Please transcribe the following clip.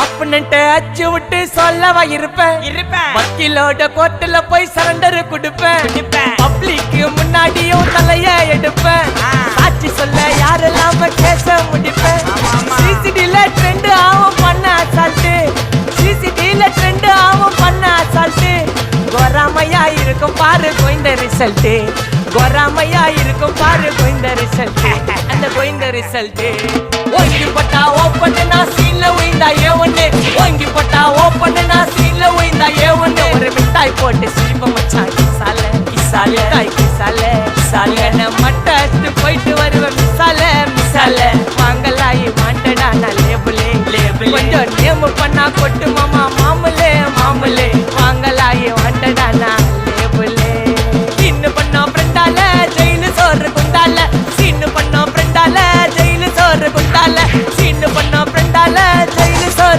அப்பன்ட்டு அச்சு விட்டு சொல்லவா இருப்பேன் வக்கீலோட கோர்ட்டுல போய் சரண்டர் கொடுப்பேன் பப்ளிக்கு முன்னாடியும் தலைய எடுப்பேன் சாட்சி சொல்ல யாரெல்லாம் கேச முடிப்பேன் சிசிடில ட்ரெண்ட் ஆகும் பண்ண அசால்ட்டு சிசிடில ட்ரெண்ட் ஆகும் பண்ண அசால்ட்டு கோராமையா இருக்கும் பாரு கோயந்த ரிசல்ட் கோராமையா இருக்கும் பாரு கோயந்த ரிசல்ட் அந்த கோயந்த ரிசல்ட் ஓங்கி பட்டா ஓப்பன் நான் சீன்ல உயிந்தா ஏவன்னு ஓங்கி பட்டா ஓப்பன் நான் சீன்ல உயிந்தா ஏவன்னு ஒரு மிட்டாய் போட்டு சிரிப்ப மச்சான் கிசால கிசால தாய் கிசால கிசால மட்டாத்து போயிட்டு வருவேன் மிசால மிசால வாங்கலாயி வாண்டடா நான் லேபிளே லேபிள் கொஞ்சம் நேம் பண்ணா கொட்டு மாமா மாமலே மாமலே வாங்கலாயி வாண்டடா நான்